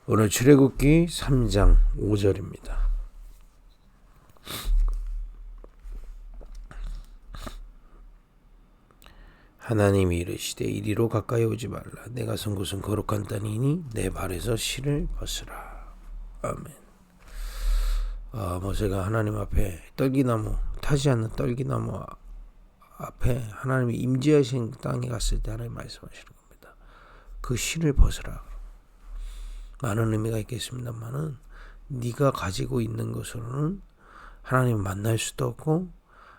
오늘 출애굽기 3장 5절입니다. 하나님이 이르시되 이리로 가까이 오지 말라. 내가 선 곳은 거룩한 땅이니 내 발에서 실을 벗으라. 아멘. 모세가 하나님 앞에 떨기나무, 타지 않는 떨기나무 앞에 하나님이 임재하신 땅에 갔을 때 하나님 말씀하시는 겁니다. 그 실을 벗으라. 많은 의미가 있겠습니다만은 네가 가지고 있는 것으로는 하나님을 만날 수도 없고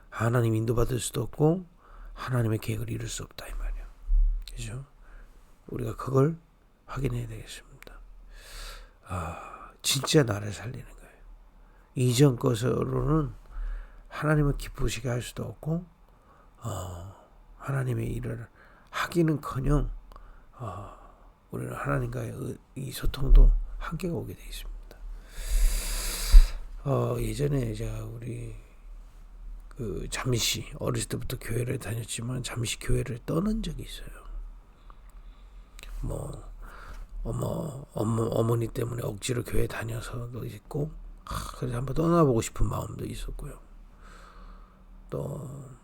하나님 인도받을 수도 없고 하나님의 계획을 이룰 수 없다 이 말이야. 그죠? 우리가 그걸 확인해야 되겠습니다. 진짜 나를 살리는 거예요. 이전 것으로는 하나님을 기쁘시게 할 수도 없고 하나님의 일을 하기는커녕 우리는 하나님과의 이 소통도 한계가 오게 되어 있습니다. 예전에 제가 우리 잠시 어렸을 때부터 교회를 다녔지만 잠시 교회를 떠난 적이 있어요. 어머니 때문에 억지로 교회 다녀서도 있고, 그래서 한번 떠나보고 싶은 마음도 있었고요. 또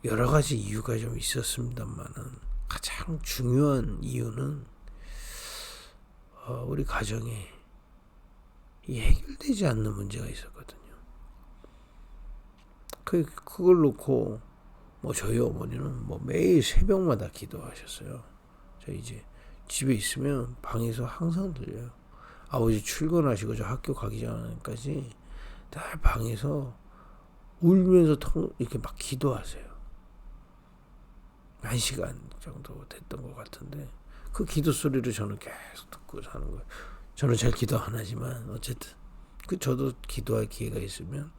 여러 가지 이유가 좀 있었습니다만은 가장 중요한 이유는 우리 가정에 이 해결되지 않는 문제가 있었거든요. 그걸 놓고 저희 어머니는 매일 새벽마다 기도하셨어요. 저 이제 집에 있으면 방에서 항상 들려요. 아버지 출근하시고 저 학교 가기 전까지 다 방에서 울면서 이렇게 막 기도하세요. 1시간 정도 됐던 것 같은데 그 기도 소리를 저는 계속 듣고 사는 거예요. 저는 잘 기도 안 하지만 어쨌든 저도 기도할 기회가 있으면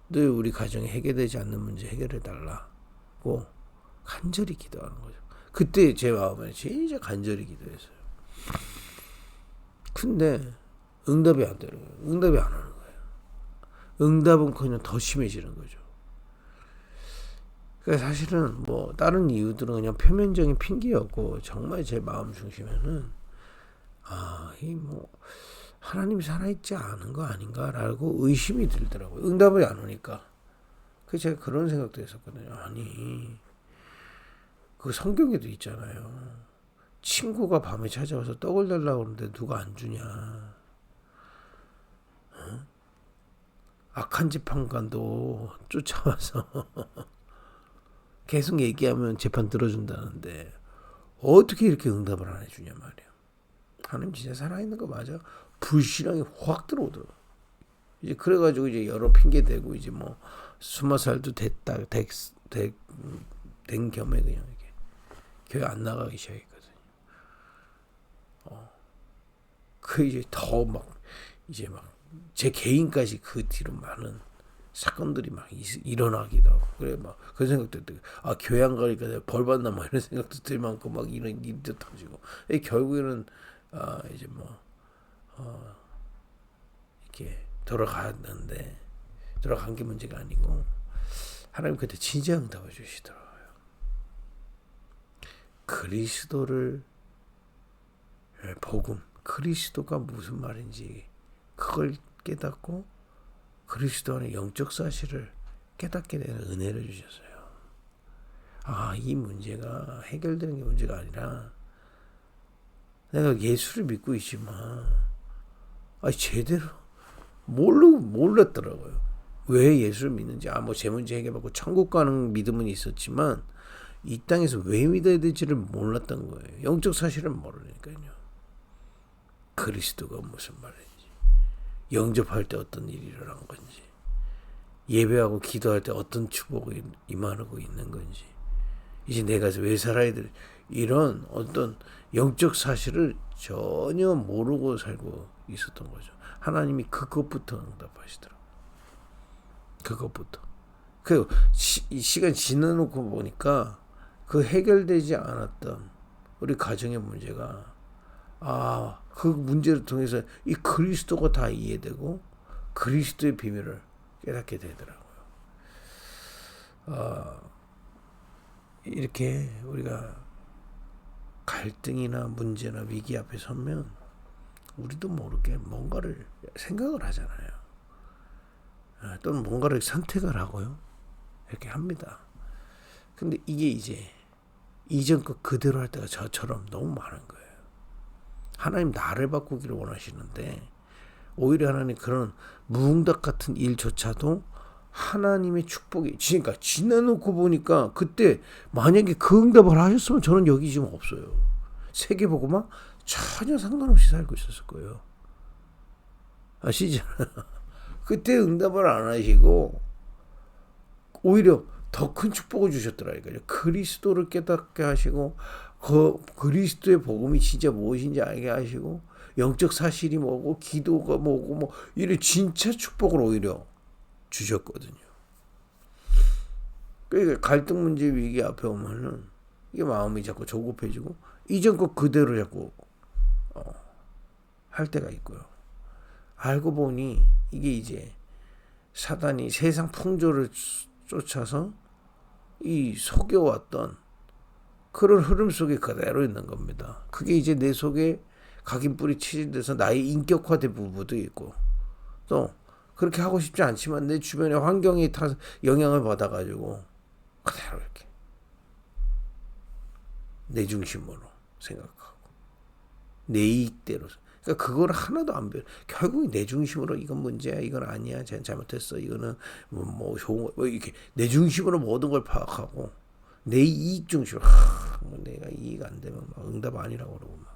늘 우리 가정에 해결되지 않는 문제 해결해 달라고 간절히 기도하는 거죠. 그때 제 마음에 진짜 간절히 기도했어요. 근데 응답이 안 되는 거예요. 응답이 안 오는 거예요. 응답은커녕 더 심해지는 거죠. 그러니까 사실은 다른 이유들은 그냥 표면적인 핑계였고 정말 제 마음 중심에는 하나님이 살아있지 않은 거 아닌가라고 의심이 들더라고요. 응답이 안 오니까. 그래서 제가 그런 생각도 했었거든요. 아니, 그 성경에도 있잖아요. 친구가 밤에 찾아와서 떡을 달라고 하는데 누가 안 주냐. 악한 재판관도 쫓아와서 계속 얘기하면 재판 들어준다는데 어떻게 이렇게 응답을 안 해주냐 말이야. 하나님 진짜 살아있는 거 맞아? 불신앙이 확 들어오더라고. 이제 그래가지고 이제 여러 핑계 대고 이제 20살도 된 겸에 그냥 이렇게 교회 안 나가기 시작했거든요. 그 이제 더 이제 제 개인까지 그 뒤로 많은 사건들이 일어나기도 하고 그래 그 생각도 들고 교회 안 가니까 내가 벌 받나 이런 생각도 들 만큼 이런 일도 터지고 결국에는 이제 이렇게 돌아간 게 문제가 아니고 하나님 그때 진짜 응답을 주시더라고요. 그리스도를 복음 그리스도가 무슨 말인지 그걸 깨닫고 그리스도 안의 영적 사실을 깨닫게 되는 은혜를 주셨어요. 이 문제가 해결되는 게 문제가 아니라 내가 예수를 믿고 있지만 제대로 몰랐더라고요. 왜 예수를 믿는지 제 문제 해결받고 천국 가는 믿음은 있었지만 이 땅에서 왜 믿어야 될지를 몰랐던 거예요. 영적 사실을 모르니까요. 그리스도가 무슨 말인지 영접할 때 어떤 일이 일어난 건지 예배하고 기도할 때 어떤 축복이 임하고 있는 건지 이제 내가 왜 살아야 될 이런 어떤 영적 사실을 전혀 모르고 살고 있었던 거죠. 하나님이 그것부터 응답하시더라고요. 그것부터. 시간 지나놓고 보니까 그 해결되지 않았던 우리 가정의 문제가 그 문제를 통해서 이 그리스도가 다 이해되고 그리스도의 비밀을 깨닫게 되더라고요. 이렇게 우리가 갈등이나 문제나 위기 앞에 서면 우리도 모르게 뭔가를 생각을 하잖아요. 또는 뭔가를 선택을 하고요. 이렇게 합니다. 근데 이게 이제 이전 것 그대로 할 때가 저처럼 너무 많은 거예요. 하나님 나를 바꾸기를 원하시는데 오히려 하나님 그런 무응답 같은 일조차도 하나님의 축복이, 그러니까 지나놓고 보니까 그때 만약에 그 응답을 하셨으면 저는 여기 지금 없어요. 세계보고만 전혀 상관없이 살고 있었을 거예요. 아시죠? 그때 응답을 안 하시고 오히려 더 큰 축복을 주셨더라니까요. 그리스도를 깨닫게 하시고 그 그리스도의 복음이 진짜 무엇인지 알게 하시고 영적 사실이 뭐고 기도가 뭐고 뭐 이런 진짜 축복을 오히려 주셨거든요. 그러니까 갈등 문제 위기 앞에 오면은 이게 마음이 자꾸 조급해지고 이전 것 그대로 자꾸 할 때가 있고요. 알고 보니 이게 이제 사단이 세상 풍조를 쫓아서 이 속여왔던 그런 흐름 속에 그대로 있는 겁니다. 그게 이제 내 속에 각인뿌리 치진돼서 나의 인격화된 부분도 있고 또 그렇게 하고 싶지 않지만 내 주변의 환경이 다 영향을 받아가지고 그대로 이렇게 내 중심으로 생각하고 내 이익대로, 그러니까 그걸 하나도 안 배워. 결국 내 중심으로 이건 문제야, 이건 아니야, 쟤 잘못했어, 이거는 뭐 좋은 거, 뭐 이렇게 내 중심으로 모든 걸 파악하고 내 이익 중심으로 뭐 내가 이익 안 되면 막 응답 아니라고 그러고 막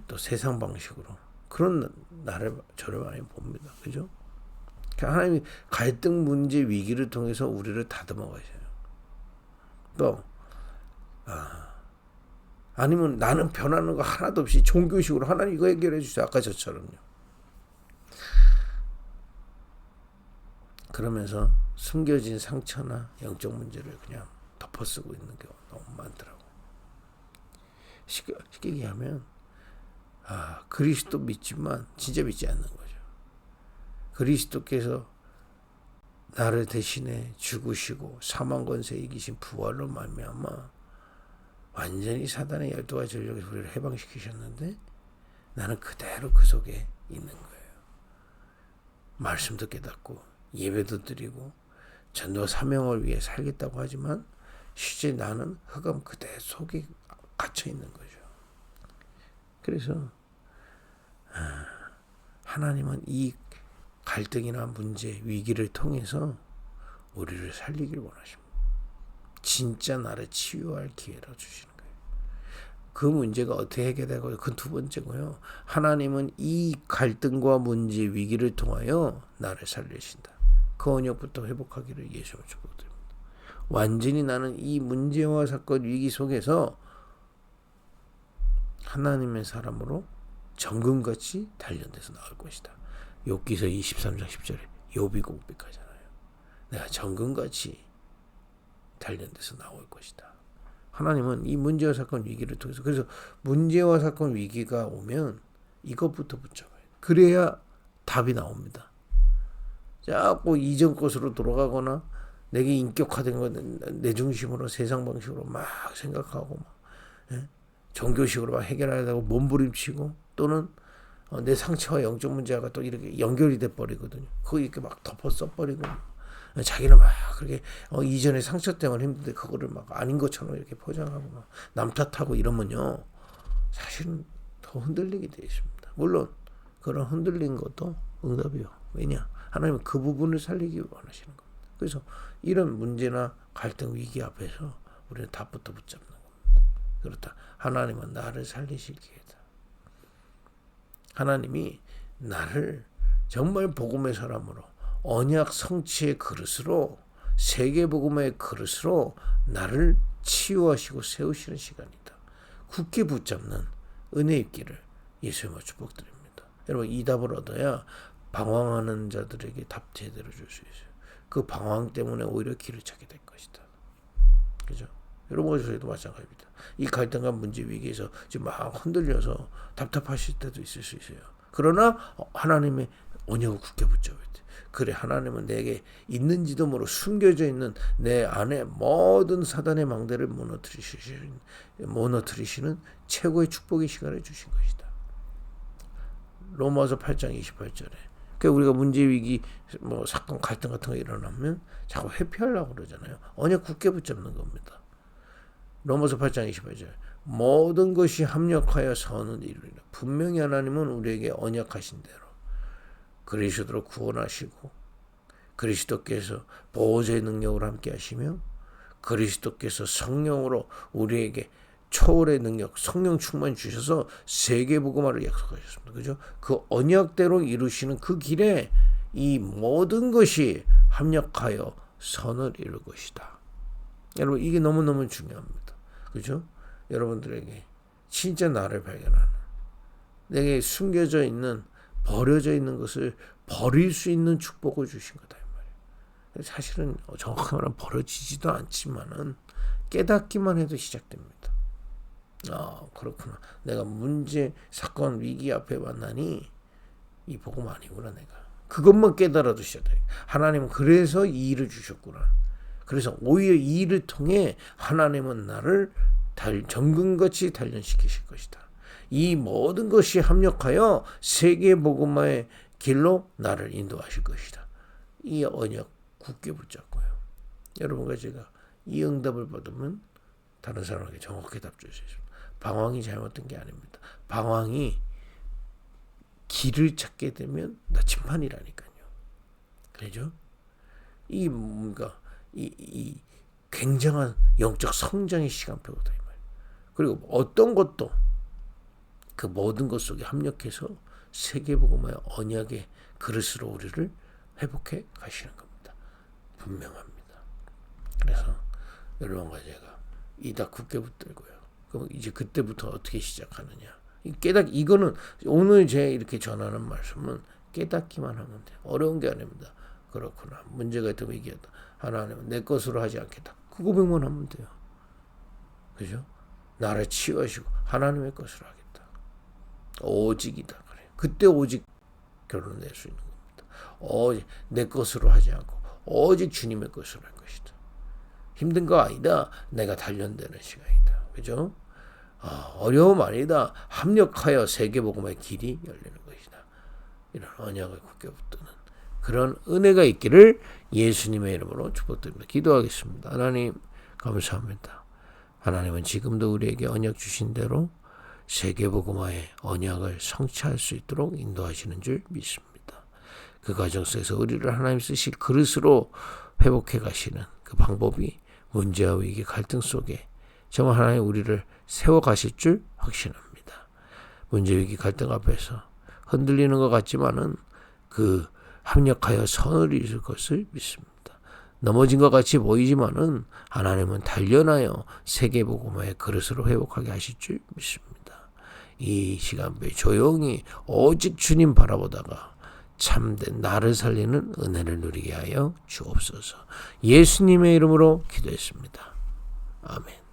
또 세상 방식으로 그런 저를 많이 봅니다. 그죠? 하나님이 갈등 문제 위기를 통해서 우리를 다듬어 가셔요. 또 아니면 나는 변하는 거 하나도 없이 종교식으로 하나님 이거 해결해 주세요. 아까 저처럼요. 그러면서 숨겨진 상처나 영적 문제를 그냥 덮어쓰고 있는 경우가 너무 많더라고. 쉽게 얘기하면 그리스도 믿지만 진짜 믿지 않는 거죠. 그리스도께서 나를 대신해 죽으시고 사망 권세 이기신 부활로 말미암아 완전히 사단의 12가지 전력에서 우리를 해방시키셨는데 나는 그대로 그 속에 있는 거예요. 말씀도 깨닫고 예배도 드리고 전도와 사명을 위해 살겠다고 하지만 실제 나는 흑암 그대 속에 갇혀 있는 거죠. 그래서 하나님은 이 갈등이나 문제, 위기를 통해서 우리를 살리길 원하십니다. 진짜 나를 치유할 기회를 주시는 거예요. 그 문제가 어떻게 해결되고 그 두 번째고요. 하나님은 이 갈등과 문제, 위기를 통하여 나를 살리신다. 그 언약부터 회복하기를 예수님을 축복드립니다. 완전히 나는 이 문제와 사건, 위기 속에서 하나님의 사람으로 정금같이 단련돼서 나올 것이다. 욥기서 23장 10절에 욥이 고백하잖아요. 내가 정금같이 단련돼서 나올 것이다. 하나님은 이 문제와 사건 위기를 통해서, 그래서 문제와 사건 위기가 오면 이것부터 붙잡아요. 그래야 답이 나옵니다. 자꾸 이전 것으로 돌아가거나 내게 인격화된 건 내 중심으로 세상 방식으로 막 생각하고 막 종교식으로 막 해결하려고 몸부림치고 또는 내 상처와 영적 문제가 또 이렇게 연결이 돼 버리거든요. 그거 이렇게 막 덮어 써버리고 자기는 막 그렇게 이전에 상처 때문에 힘든데 그거를 막 아닌 것처럼 이렇게 포장하고 막 남 탓하고 이러면요 사실은 더 흔들리게 되어 있습니다. 물론 그런 흔들린 것도 응답이요. 왜냐? 하나님은 그 부분을 살리기 원하시는 겁니다. 그래서 이런 문제나 갈등 위기 앞에서 우리는 답부터 붙잡는 겁니다. 그렇다. 하나님은 나를 살리실 기회다. 하나님이 나를 정말 복음의 사람으로 언약 성취의 그릇으로 세계복음의 그릇으로 나를 치유하시고 세우시는 시간이다. 굳게 붙잡는 은혜 있기를 예수님으로 축복드립니다. 여러분 이 답을 얻어야 방황하는 자들에게 답 제대로 줄 수 있어요. 그 방황 때문에 오히려 길을 찾게 될 것이다. 그죠? 여러분과 저희도 마찬가지입니다. 이 갈등과 문제 위기에서 지금 막 흔들려서 답답하실 때도 있을 수 있어요. 그러나 하나님의 언약을 굳게 붙잡아야 돼. 그래, 하나님은 내게 있는지도 모르고 숨겨져 있는 내 안에 모든 사단의 망대를 무너뜨리시는 최고의 축복의 시간을 주신 것이다. 로마서 8장 28절에. 그러니까 우리가 문제, 위기, 사건, 갈등 같은 거 일어나면 자꾸 회피하려고 그러잖아요. 언약 굳게 붙잡는 겁니다. 로마서 8장 28절. 모든 것이 합력하여 선을 이루리라. 분명히 하나님은 우리에게 언약하신 대로 그리스도로 구원하시고 그리스도께서 보호자의 능력으로 함께 하시며 그리스도께서 성령으로 우리에게 초월의 능력, 성령 충만 주셔서 세계복음화를 약속하셨습니다. 그죠? 그 언약대로 이루시는 그 길에 이 모든 것이 합력하여 선을 이룰 것이다. 여러분, 이게 너무너무 중요합니다. 그죠? 여러분들에게 진짜 나를 발견하는, 내게 숨겨져 있는, 버려져 있는 것을 버릴 수 있는 축복을 주신 거다, 이 말이에요. 사실은 정확히 말하면 버려지지도 않지만은 깨닫기만 해도 시작됩니다. 그렇구나. 내가 문제, 사건, 위기 앞에 만나니 이 복음 아니구나. 내가 그것만 깨달아도 시작돼. 하나님은 그래서 이 일을 주셨구나. 그래서 오히려 이 일을 통해 하나님은 나를 정금같이 단련시키실 것이다. 이 모든 것이 합력하여 세계 복음화의 길로 나를 인도하실 것이다. 이 언약 굳게 붙잡고요. 여러분과 제가 이 응답을 받으면 다른 사람에게 정확하게 답 줄 수 있습니다. 방황이 잘못된 게 아닙니다. 방황이 길을 찾게 되면 나침반이라니까요. 그렇죠? 이 뭔가 이 굉장한 영적 성장의 시간표다, 이 말. 그리고 어떤 것도 그 모든 것 속에 합력해서 세계복음화의 언약의 그릇으로 우리를 회복해 가시는 겁니다. 분명합니다. 그래서 여러분과 제가 이다 굳게 붙들고요. 그럼 이제 그때부터 어떻게 시작하느냐? 이거는 오늘 제가 이렇게 전하는 말씀은 깨닫기만 하면 돼요. 어려운 게 아닙니다. 그렇구나. 문제가 있다고 얘기하다. 하나님은 내 것으로 하지 않겠다. 그 고백만 하면 돼요. 그죠? 나를 치유하시고 하나님의 것으로 하겠다. 오직이다. 그래. 그때 오직 결론을 낼 수 있는 겁니다. 오직 내 것으로 하지 않고 오직 주님의 것으로 할 것이다. 힘든 거 아니다. 내가 단련되는 시간이다. 그죠? 어려움 아니다. 합력하여 세계복음의 길이 열리는 것이다. 이런 언약을 굳게 붙드는 그런 은혜가 있기를 예수님의 이름으로 축복드립니다. 기도하겠습니다. 하나님 감사합니다. 하나님은 지금도 우리에게 언약 주신 대로 세계복음화의 언약을 성취할 수 있도록 인도하시는 줄 믿습니다. 그 과정 속에서 우리를 하나님 쓰실 그릇으로 회복해 가시는 그 방법이 문제와 위기, 갈등 속에 정말 하나님 우리를 세워가실 줄 확신합니다. 문제, 위기, 갈등 앞에서 흔들리는 것 같지만은 그 합력하여 선을 이룰 것을 믿습니다. 넘어진 것 같이 보이지만은 하나님은 단련하여 세계복음화의 그릇으로 회복하게 하실 줄 믿습니다. 이 시간에 조용히 오직 주님 바라보다가 참된 나를 살리는 은혜를 누리게 하여 주옵소서. 예수님의 이름으로 기도했습니다. 아멘.